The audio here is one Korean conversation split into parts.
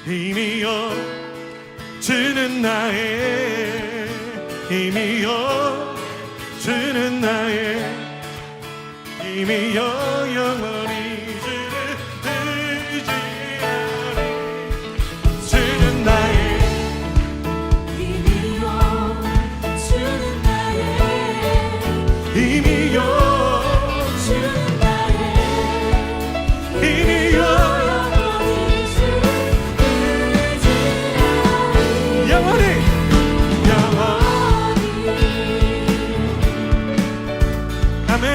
힘이여 주는 나의 힘이여 주는 나의 힘이여 영원히 주를 의지하리 주는 나의 힘이여 주는 나의 힘이여 주는 나의 힘이여 영원히 주를 의지하리 영원히 아멘.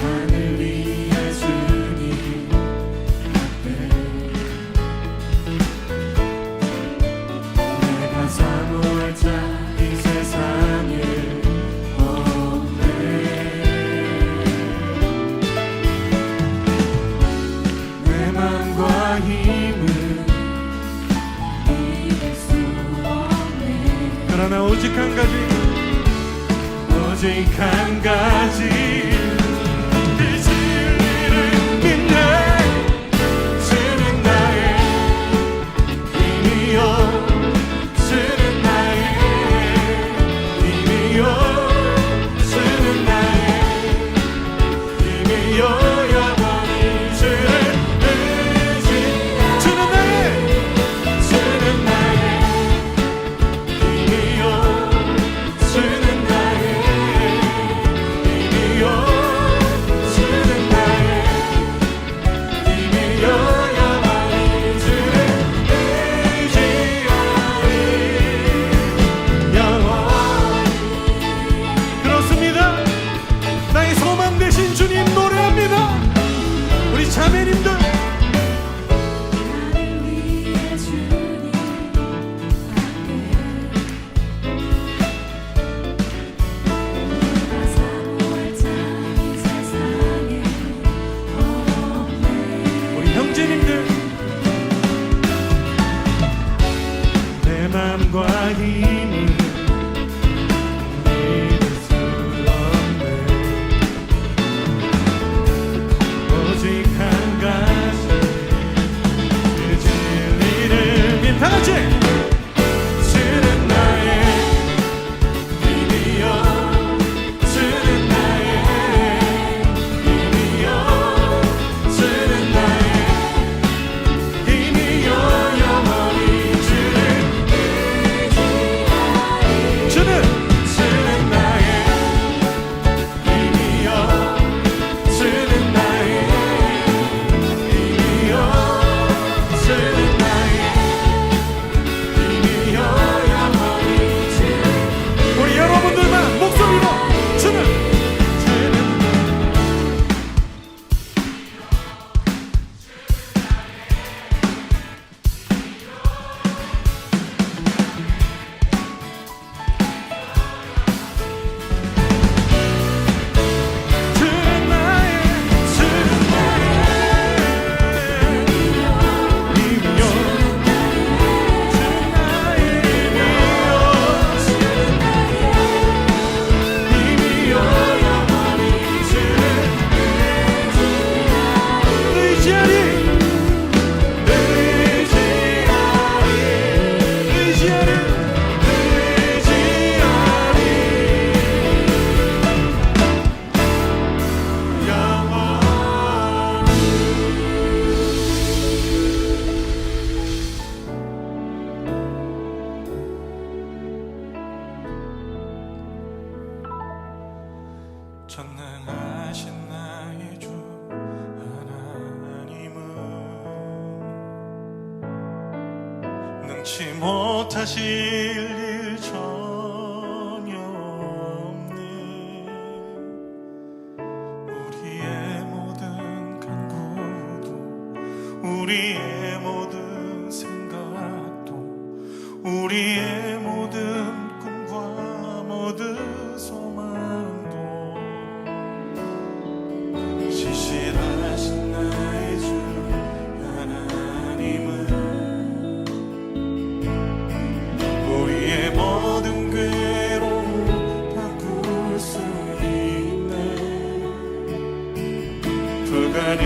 하늘 위에 주님 앞에 내가 사모할 자 이 세상에 없네 내 맘과 힘은 이길 수 없네 그러나 오직 한 가지 오직 한 가지 그 진리를 믿네 주는 나의 힘이여 주는 나의 힘이여 주는 나의 힘이여 영원히 주를 의지 주는 나의 힘이여 주는 나의 힘이여 주는 나의 힘이여 영원히 주를 의지하리 영원히 그렇습니다. 나의 소망 되신 주님 노래합니다. 우리 자매님들 하늘 위에 주님 내가 사모할 자 이 세상에 없네 우리 형제님들 내 맘과 힘을 믿을 수 없네 오직 한 가지 그 진리를 믿 다같이 주는 나의 힘이여 주는 나의 힘이여 주는 나의 힘이여 영원히 주를 주는 나의 힘이여 주는 나의 힘이여 주는 나의 힘이여 영원히 주를 우리 여러분들만 목소리로 주는 주는 나의 힘이여 주는 나의 힘이여 영원히 주를 의지하리 전능하신 나의 주 하나님은 능치 못하실 일 전혀 없네 우리의 모든 간구도 우리의 모든 생각도 우리의 모든 꿈과 모든 소망도 시실하신 나의 주 하나님은 우리의 모든 괴로움 바꿀 수 있네 불가능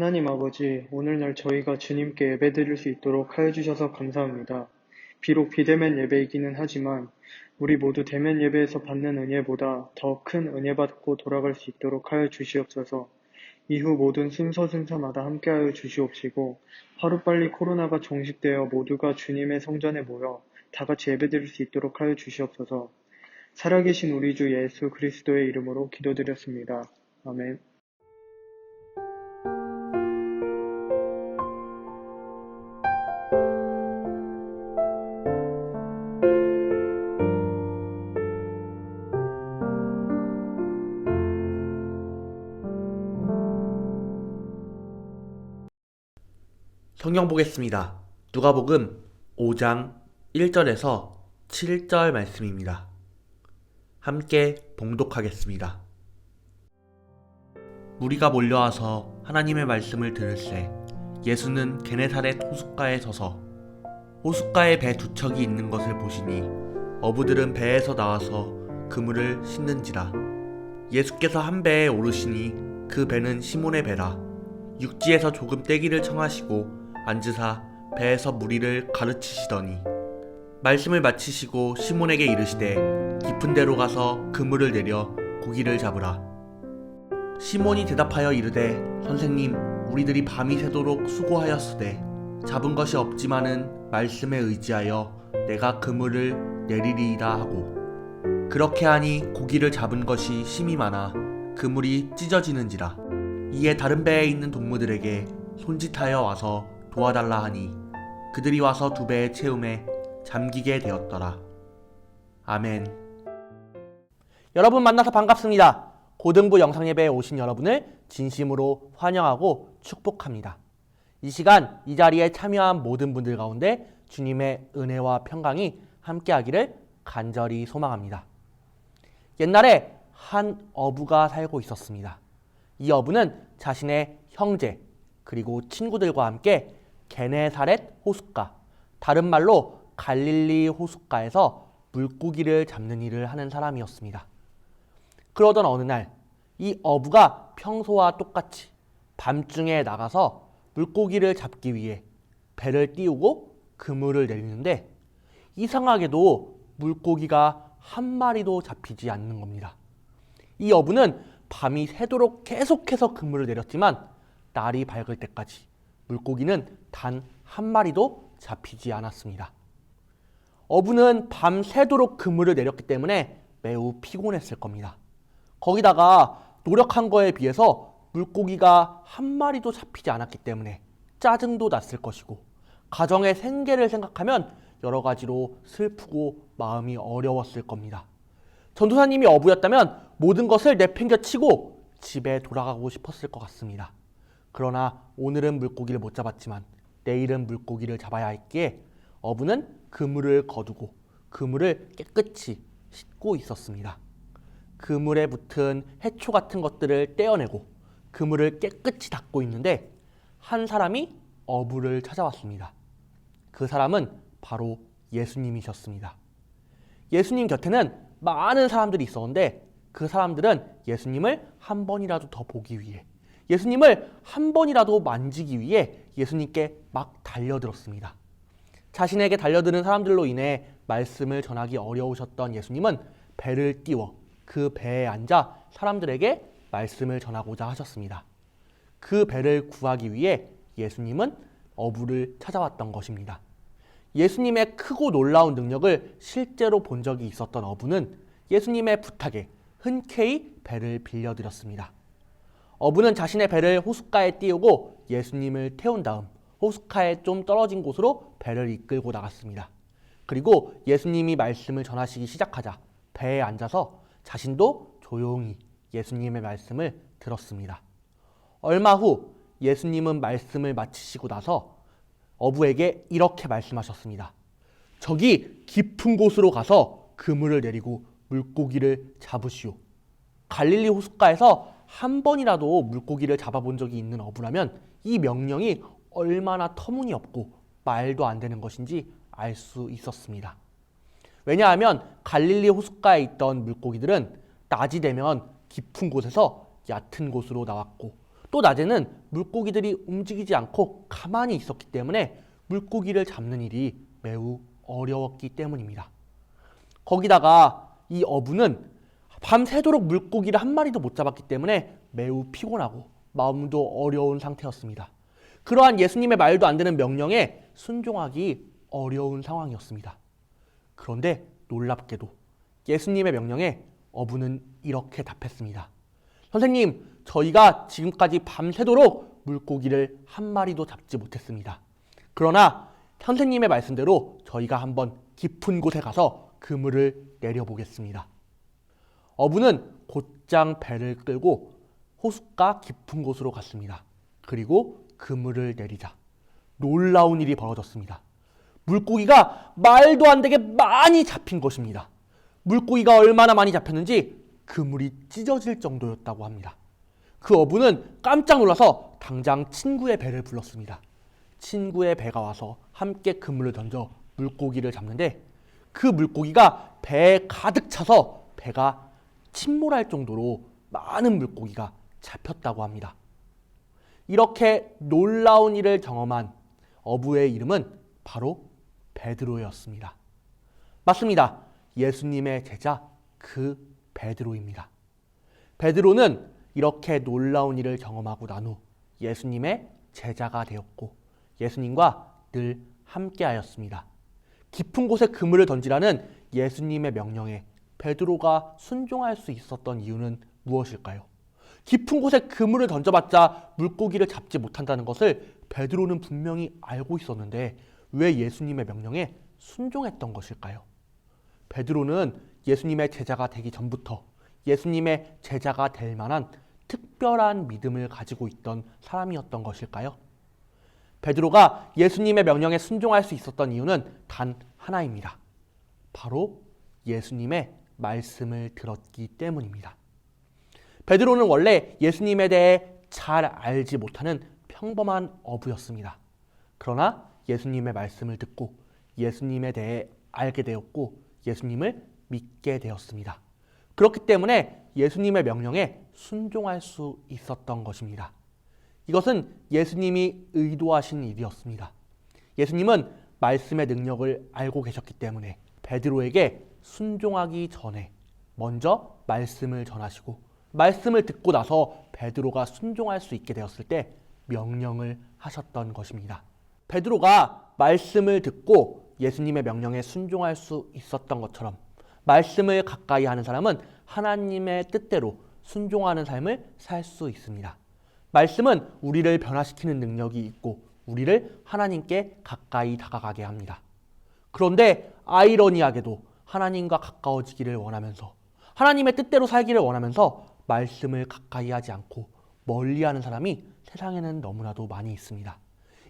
하나님 아버지, 오늘날 저희가 주님께 예배드릴 수 있도록 하여 주셔서 감사합니다. 비록 비대면 예배이기는 하지만 우리 모두 대면 예배에서 받는 은혜보다 더 큰 은혜 받고 돌아갈 수 있도록 하여 주시옵소서. 이후 모든 순서마다 함께하여 주시옵시고 하루빨리 코로나가 종식되어 모두가 주님의 성전에 모여 다같이 예배드릴 수 있도록 하여 주시옵소서. 살아계신 우리 주 예수 그리스도의 이름으로 기도드렸습니다. 아멘. 성경 보겠습니다. 누가복음 5장 1절에서 7절 말씀입니다. 함께 봉독하겠습니다. 무리가 몰려와서 하나님의 말씀을 들을새 예수는 게네사렛 호숫가에 서서 호숫가에 배 두 척이 있는 것을 보시니 어부들은 배에서 나와서 그물을 씻는지라. 예수께서 한 배에 오르시니 그 배는 시몬의 배라. 육지에서 조금 떼기를 청하시고 앉으사 배에서 무리를 가르치시더니 말씀을 마치시고 시몬에게 이르시되 깊은 데로 가서 그물을 내려 고기를 잡으라. 시몬이 대답하여 이르되 선생님, 우리들이 밤이 새도록 수고하였으되 잡은 것이 없지만은 말씀에 의지하여 내가 그물을 내리리이다 하고 그렇게 하니 고기를 잡은 것이 심히 많아 그물이 찢어지는지라. 이에 다른 배에 있는 동무들에게 손짓하여 와서 도와달라 하니 그들이 와서 두 배의 채움에 잠기게 되었더라. 아멘. 여러분 만나서 반갑습니다. 고등부 영상예배에 오신 여러분을 진심으로 환영하고 축복합니다. 이 시간 이 자리에 참여한 모든 분들 가운데 주님의 은혜와 평강이 함께하기를 간절히 소망합니다. 옛날에 한 어부가 살고 있었습니다. 이 어부는 자신의 형제 그리고 친구들과 함께 게네사렛 호숫가, 다른 말로 갈릴리 호숫가에서 물고기를 잡는 일을 하는 사람이었습니다. 그러던 어느 날 이 어부가 평소와 똑같이 밤중에 나가서 물고기를 잡기 위해 배를 띄우고 그물을 내리는데 이상하게도 물고기가 한 마리도 잡히지 않는 겁니다. 이 어부는 밤이 새도록 계속해서 그물을 내렸지만 날이 밝을 때까지 물고기는 단 한 마리도 잡히지 않았습니다. 어부는 밤 새도록 그물을 내렸기 때문에 매우 피곤했을 겁니다. 거기다가 노력한 거에 비해서 물고기가 한 마리도 잡히지 않았기 때문에 짜증도 났을 것이고 가정의 생계를 생각하면 여러 가지로 슬프고 마음이 어려웠을 겁니다. 전도사님이 어부였다면 모든 것을 내팽겨치고 집에 돌아가고 싶었을 것 같습니다. 그러나 오늘은 물고기를 못 잡았지만 내일은 물고기를 잡아야 했기에 어부는 그물을 거두고 그물을 깨끗이 씻고 있었습니다. 그물에 붙은 해초 같은 것들을 떼어내고 그물을 깨끗이 닦고 있는데 한 사람이 어부를 찾아왔습니다. 그 사람은 바로 예수님이셨습니다. 예수님 곁에는 많은 사람들이 있었는데 그 사람들은 예수님을 한 번이라도 더 보기 위해, 예수님을 한 번이라도 만지기 위해 예수님께 막 달려들었습니다. 자신에게 달려드는 사람들로 인해 말씀을 전하기 어려우셨던 예수님은 배를 띄워 그 배에 앉아 사람들에게 말씀을 전하고자 하셨습니다. 그 배를 구하기 위해 예수님은 어부를 찾아왔던 것입니다. 예수님의 크고 놀라운 능력을 실제로 본 적이 있었던 어부는 예수님의 부탁에 흔쾌히 배를 빌려드렸습니다. 어부는 자신의 배를 호숫가에 띄우고 예수님을 태운 다음 호숫가에 좀 떨어진 곳으로 배를 이끌고 나갔습니다. 그리고 예수님이 말씀을 전하시기 시작하자 배에 앉아서 자신도 조용히 예수님의 말씀을 들었습니다. 얼마 후 예수님은 말씀을 마치시고 나서 어부에게 이렇게 말씀하셨습니다. 저기 깊은 곳으로 가서 그물을 내리고 물고기를 잡으시오. 갈릴리 호숫가에서 한 번이라도 물고기를 잡아본 적이 있는 어부라면 이 명령이 얼마나 터무니없고 말도 안 되는 것인지 알 수 있었습니다. 왜냐하면 갈릴리 호숫가에 있던 물고기들은 낮이 되면 깊은 곳에서 얕은 곳으로 나왔고 또 낮에는 물고기들이 움직이지 않고 가만히 있었기 때문에 물고기를 잡는 일이 매우 어려웠기 때문입니다. 거기다가 이 어부는 밤새도록 물고기를 한 마리도 못 잡았기 때문에 매우 피곤하고 마음도 어려운 상태였습니다. 그러한 예수님의 말도 안 되는 명령에 순종하기 어려운 상황이었습니다. 그런데 놀랍게도 예수님의 명령에 어부는 이렇게 답했습니다. 선생님, 저희가 지금까지 밤새도록 물고기를 한 마리도 잡지 못했습니다. 그러나 선생님의 말씀대로 저희가 한번 깊은 곳에 가서 그물을 내려보겠습니다. 어부는 곧장 배를 끌고 호숫가 깊은 곳으로 갔습니다. 그리고 그물을 내리자 놀라운 일이 벌어졌습니다. 물고기가 말도 안 되게 많이 잡힌 것입니다. 물고기가 얼마나 많이 잡혔는지 그물이 찢어질 정도였다고 합니다. 그 어부는 깜짝 놀라서 당장 친구의 배를 불렀습니다. 친구의 배가 와서 함께 그물을 던져 물고기를 잡는데 그 물고기가 배에 가득 차서 배가 침몰할 정도로 많은 물고기가 잡혔다고 합니다. 이렇게 놀라운 일을 경험한 어부의 이름은 바로 베드로였습니다. 맞습니다. 예수님의 제자 그 베드로입니다. 베드로는 이렇게 놀라운 일을 경험하고 난 후 예수님의 제자가 되었고 예수님과 늘 함께하였습니다. 깊은 곳에 그물을 던지라는 예수님의 명령에 베드로가 순종할 수 있었던 이유는 무엇일까요? 깊은 곳에 그물을 던져봤자 물고기를 잡지 못한다는 것을 베드로는 분명히 알고 있었는데 왜 예수님의 명령에 순종했던 것일까요? 베드로는 예수님의 제자가 되기 전부터 예수님의 제자가 될 만한 특별한 믿음을 가지고 있던 사람이었던 것일까요? 베드로가 예수님의 명령에 순종할 수 있었던 이유는 단 하나입니다. 바로 예수님의 말씀을 들었기 때문입니다. 베드로는 원래 예수님에 대해 잘 알지 못하는 평범한 어부였습니다. 그러나 예수님의 말씀을 듣고 예수님에 대해 알게 되었고 예수님을 믿게 되었습니다. 그렇기 때문에 예수님의 명령에 순종할 수 있었던 것입니다. 이것은 예수님이 의도하신 일이었습니다. 예수님은 말씀의 능력을 알고 계셨기 때문에 베드로에게 순종하기 전에 먼저 말씀을 전하시고 말씀을 듣고 나서 베드로가 순종할 수 있게 되었을 때 명령을 하셨던 것입니다. 베드로가 말씀을 듣고 예수님의 명령에 순종할 수 있었던 것처럼 말씀을 가까이 하는 사람은 하나님의 뜻대로 순종하는 삶을 살 수 있습니다. 말씀은 우리를 변화시키는 능력이 있고 우리를 하나님께 가까이 다가가게 합니다. 그런데 아이러니하게도 하나님과 가까워지기를 원하면서 하나님의 뜻대로 살기를 원하면서 말씀을 가까이 하지 않고 멀리하는 사람이 세상에는 너무나도 많이 있습니다.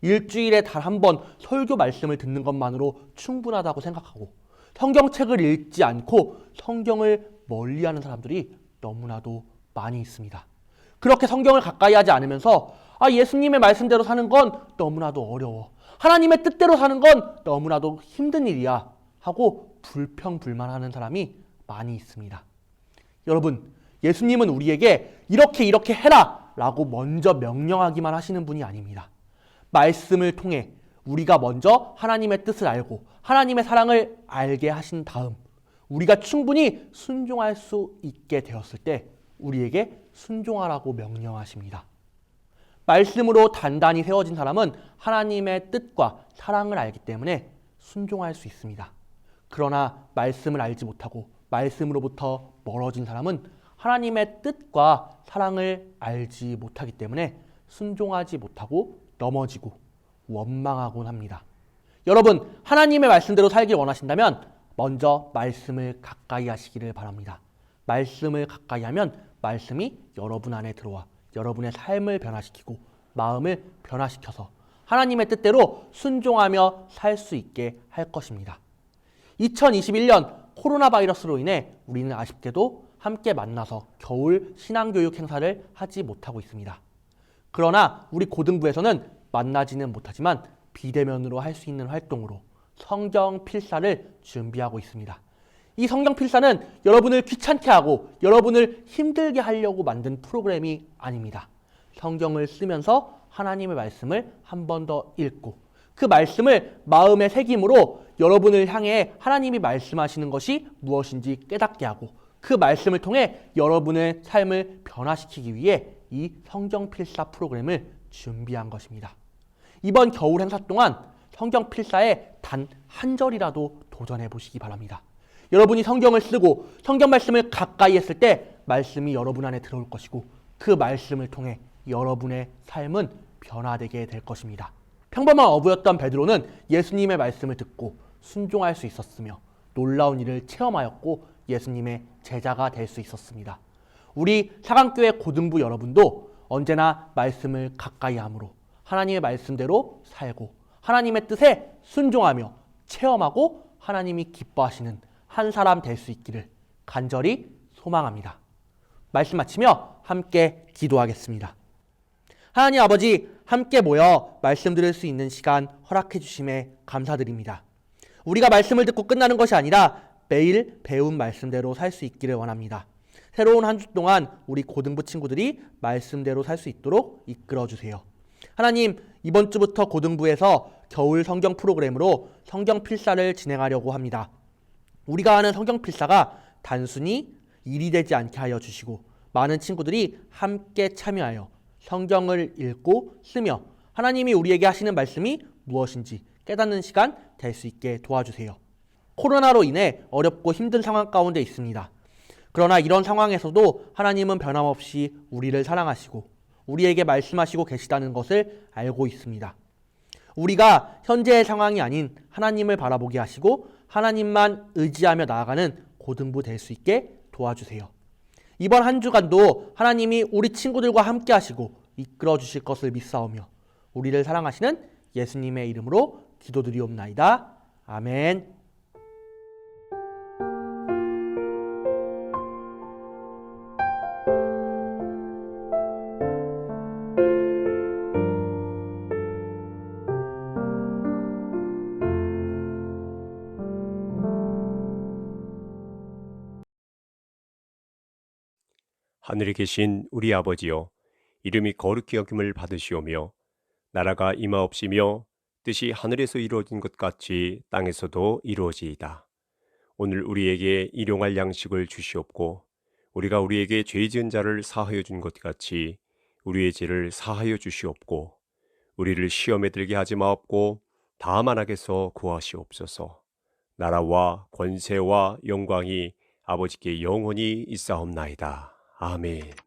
일주일에 단 한 번 설교 말씀을 듣는 것만으로 충분하다고 생각하고 성경책을 읽지 않고 성경을 멀리하는 사람들이 너무나도 많이 있습니다. 그렇게 성경을 가까이 하지 않으면서 예수님의 말씀대로 사는 건 너무나도 어려워. 하나님의 뜻대로 사는 건 너무나도 힘든 일이야 하고 불평불만하는 사람이 많이 있습니다. 여러분, 예수님은 우리에게 이렇게 해라 라고 먼저 명령하기만 하시는 분이 아닙니다. 말씀을 통해 우리가 먼저 하나님의 뜻을 알고 하나님의 사랑을 알게 하신 다음 우리가 충분히 순종할 수 있게 되었을 때 우리에게 순종하라고 명령하십니다. 말씀으로 단단히 세워진 사람은 하나님의 뜻과 사랑을 알기 때문에 순종할 수 있습니다. 그러나 말씀을 알지 못하고 말씀으로부터 멀어진 사람은 하나님의 뜻과 사랑을 알지 못하기 때문에 순종하지 못하고 넘어지고 원망하곤 합니다. 여러분, 하나님의 말씀대로 살길 원하신다면 먼저 말씀을 가까이 하시기를 바랍니다. 말씀을 가까이 하면 말씀이 여러분 안에 들어와 여러분의 삶을 변화시키고 마음을 변화시켜서 하나님의 뜻대로 순종하며 살 수 있게 할 것입니다. 2021년 코로나 바이러스로 인해 우리는 아쉽게도 함께 만나서 겨울 신앙교육 행사를 하지 못하고 있습니다. 그러나 우리 고등부에서는 만나지는 못하지만 비대면으로 할 수 있는 활동으로 성경 필사를 준비하고 있습니다. 이 성경 필사는 여러분을 귀찮게 하고 여러분을 힘들게 하려고 만든 프로그램이 아닙니다. 성경을 쓰면서 하나님의 말씀을 한 번 더 읽고 그 말씀을 마음에 새김으로 여러분을 향해 하나님이 말씀하시는 것이 무엇인지 깨닫게 하고 그 말씀을 통해 여러분의 삶을 변화시키기 위해 이 성경 필사 프로그램을 준비한 것입니다. 이번 겨울 행사 동안 성경 필사에 단 한 절이라도 도전해 보시기 바랍니다. 여러분이 성경을 쓰고 성경 말씀을 가까이 했을 때 말씀이 여러분 안에 들어올 것이고 그 말씀을 통해 여러분의 삶은 변화되게 될 것입니다. 평범한 어부였던 베드로는 예수님의 말씀을 듣고 순종할 수 있었으며 놀라운 일을 체험하였고 예수님의 제자가 될 수 있었습니다. 우리 사강교회 고등부 여러분도 언제나 말씀을 가까이 함으로 하나님의 말씀대로 살고 하나님의 뜻에 순종하며 체험하고 하나님이 기뻐하시는 한 사람 될 수 있기를 간절히 소망합니다. 말씀 마치며 함께 기도하겠습니다. 하나님 아버지, 함께 모여 말씀 들을 수 있는 시간 허락해 주심에 감사드립니다. 우리가 말씀을 듣고 끝나는 것이 아니라 매일 배운 말씀대로 살 수 있기를 원합니다. 새로운 한 주 동안 우리 고등부 친구들이 말씀대로 살 수 있도록 이끌어 주세요. 하나님, 이번 주부터 고등부에서 겨울 성경 프로그램으로 성경 필사를 진행하려고 합니다. 우리가 하는 성경 필사가 단순히 일이 되지 않게 하여 주시고 많은 친구들이 함께 참여하여 성경을 읽고 쓰며 하나님이 우리에게 하시는 말씀이 무엇인지 깨닫는 시간 될 수 있게 도와주세요. 코로나로 인해 어렵고 힘든 상황 가운데 있습니다. 그러나 이런 상황에서도 하나님은 변함없이 우리를 사랑하시고 우리에게 말씀하시고 계시다는 것을 알고 있습니다. 우리가 현재의 상황이 아닌 하나님을 바라보게 하시고 하나님만 의지하며 나아가는 고등부 될 수 있게 도와주세요. 이번 한 주간도 하나님이 우리 친구들과 함께 하시고 이끌어 주실 것을 믿사오며 우리를 사랑하시는 예수님의 이름으로 기도드리옵나이다. 아멘. 하늘에 계신 우리 아버지여, 이름이 거룩히 여김을 받으시오며 나라가 임하옵시며 뜻이 하늘에서 이루어진 것 같이 땅에서도 이루어지이다. 오늘 우리에게 일용할 양식을 주시옵고 우리가 우리에게 죄 지은 자를 사하여 준 것 같이 우리의 죄를 사하여 주시옵고 우리를 시험에 들게 하지 마옵고 다만 악에서 구하시옵소서. 나라와 권세와 영광이 아버지께 영원히 있사옵나이다. 아멘.